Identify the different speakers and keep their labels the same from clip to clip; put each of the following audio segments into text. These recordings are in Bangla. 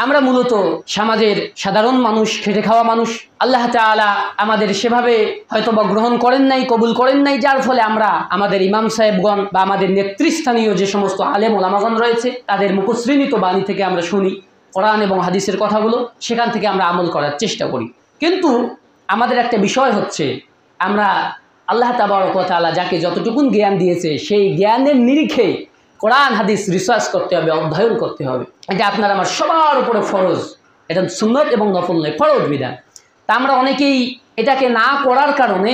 Speaker 1: আমরা মূলত সমাজের সাধারণ মানুষ, খেটে খাওয়া মানুষ। আল্লাহ তাআলা আমাদের সেভাবে হয়তোবা গ্রহণ করেন নাই, কবুল করেন নাই, যার ফলে আমরা আমাদের ইমাম সাহেবগণ বা আমাদের নেতৃস্থানীয় যে সমস্ত আলেম ওলামাগণ রয়েছে তাদের মুখশ্রেণীত বাণী থেকে আমরা শুনি কোরআন এবং হাদিসের কথাগুলো, সেখান থেকে আমরা আমল করার চেষ্টা করি। কিন্তু আমাদের একটা বিষয় হচ্ছে, আমরা আল্লাহ তাবারক ওয়া তাআলা যাকে যতটুকুন জ্ঞান দিয়েছে সেই জ্ঞানের নিরিখে কোরআন হাদিস রিসার্চ করতে হবে, অধ্যয়ন করতে হবে। এটা আপনার আমার সবার উপরে ফরজ। এটা সুন্নত এবং নফল নয়, ফরজ বিধান। তা আমরা অনেকেই এটাকে না করার কারণে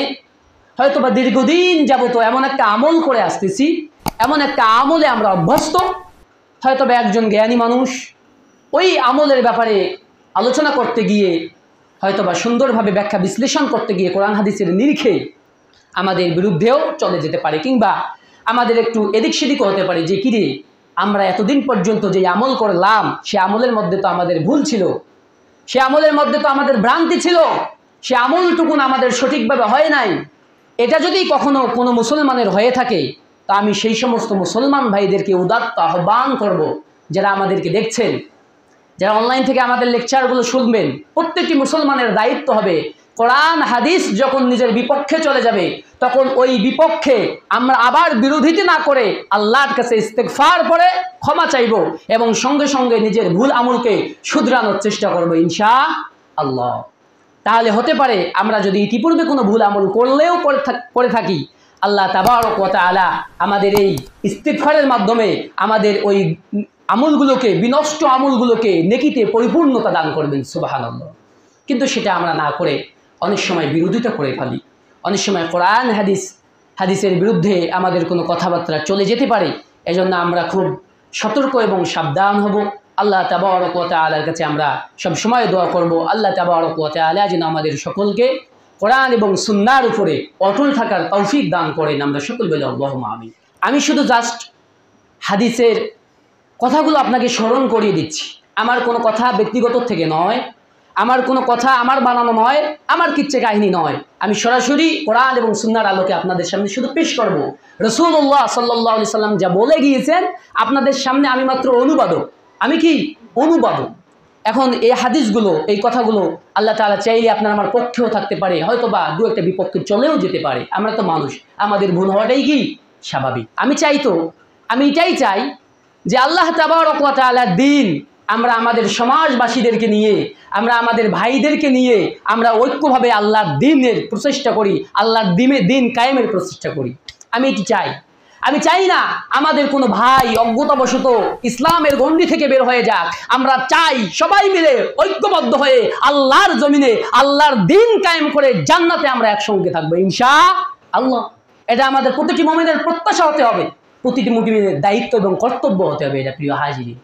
Speaker 1: হয়তো বা দীর্ঘদিন যাবত এমন একটা আমল করে আসতেছি, এমন একটা আমলে আমরা অভ্যস্ত, হয়তো বা একজন জ্ঞানী মানুষ ওই আমলের ব্যাপারে আলোচনা করতে গিয়ে হয়তো বা সুন্দরভাবে ব্যাখ্যা বিশ্লেষণ করতে গিয়ে কোরআন হাদিসের নিরিখে আমাদের বিরুদ্ধেও চলে যেতে পারে, কিংবা আমাদের একটু এদিক সেদিকও হতে পারে যে কিরে আমরা এতদিন পর্যন্ত যে আমল করলাম সে আমলের মধ্যে তো আমাদের ভুল ছিল, সে আমলের মধ্যে তো আমাদের ভ্রান্তি ছিল, সে আমলটুকুন আমাদের সঠিকভাবে হয় নাই। এটা যদি কখনো কোনো মুসলমানের হয়ে থাকে তা আমি সেই সমস্ত মুসলমান ভাইদেরকে উদাত্ত আহ্বান করব, যারা আমাদেরকে দেখছেন, যারা অনলাইন থেকে আমাদের লেকচারগুলো শুনবেন, প্রত্যেকটি মুসলমানের দায়িত্ব হবে কোরআন হাদিস যখন নিজের বিপক্ষে চলে যাবে তখন ওই বিপক্ষে আমরা আবার বিরোধিতা না করে আল্লাহর কাছে ইস্তেগফার করে ক্ষমা চাইব এবং সঙ্গে সঙ্গে নিজের ভুল আমলকে শুধরানোর চেষ্টা করব ইনশাআল্লাহ। তাহলে হতে পারে আমরা যদি ইতিপূর্বে কোনো ভুল আমল করলেও করে থাকি, আল্লাহ তাবারক ওয়া তাআলা আমাদের এই ইস্তেগফারের মাধ্যমে আমাদের ওই আমলগুলোকে, বিনষ্ট আমলগুলোকে নেকিতে পরিপূর্ণতা দান করবেন, সুবহানাল্লাহ। কিন্তু সেটা আমরা না করে অনেক সময় বিরোধিতা করে ফেলি, অনেক সময় কোরআন হাদিসের বিরুদ্ধে আমাদের কোনো কথাবার্তা চলে যেতে পারে। এজন্য আমরা খুব সতর্ক এবং সাবধান হব। আল্লাহ তাবারক ওয়া তাআলার কাছে আমরা সব সময় দোয়া করব, আল্লাহ তাবারক ওয়া তাআলা যেন আমাদের সকলকে কোরআন এবং সুন্নাহর উপরে অটল থাকার তৌফিক দান করেন। আমরা সকল বলি আল্লাহুম্মা আমিন। আমি শুধু জাস্ট হাদিসের কথাগুলো আপনাকে স্মরণ করিয়ে দিচ্ছি। আমার কোনো কথা ব্যক্তিগত থেকে নয়, আমার কোনো কথা আমার বানানো নয়, আমার কিচ্ছা কাহিনী নয়। আমি সরাসরি কোরআন এবং সুন্নাহর আলোকে আপনাদের সামনে শুধু পেশ করব। রাসূলুল্লাহ সাল্লাল্লাহু আলাইহি সাল্লাম যা বলে গিয়েছেন আপনাদের সামনে আমি মাত্র অনুবাদক। আমি কি অনুবাদক? এখন এই হাদিসগুলো, এই কথাগুলো আল্লাহ তাআলা চাইলে আপনার আমার পক্ষেও থাকতে পারে, হয়তো বা দু একটা বিপক্ষে চলেও যেতে পারে। আমরা তো মানুষ, আমাদের ভুল হওয়াটাই কি স্বাভাবিক। আমি এটাই চাই যে আল্লাহ তাবারক ওয়া তাআলার দ্বীন আমরা আমাদের সমাজবাসীদেরকে নিয়ে, আমরা আমাদের ভাইদেরকে নিয়ে আমরা ঐক্যভাবে আল্লাহর দ্বীনের প্রচেষ্টা করি, আল্লাহর দ্বীন কায়েমের প্রচেষ্টা করি। আমি এটি চাই। আমি চাই না আমাদের কোনো ভাই অজ্ঞতাবশত ইসলামের গণ্ডি থেকে বের হয়ে যাক। আমরা চাই সবাই মিলে ঐক্যবদ্ধ হয়ে আল্লাহর জমিনে আল্লাহর দ্বীন কায়েম করে জান্নাতে আমরা একসঙ্গে থাকবো ইনশাআল্লাহ। এটা আমাদের প্রতিটি মুমিনের প্রত্যাশা হতে হবে, প্রতিটি মুমিনের দায়িত্ব এবং কর্তব্য হতে হবে। এটা প্রিয় হাজিরিন।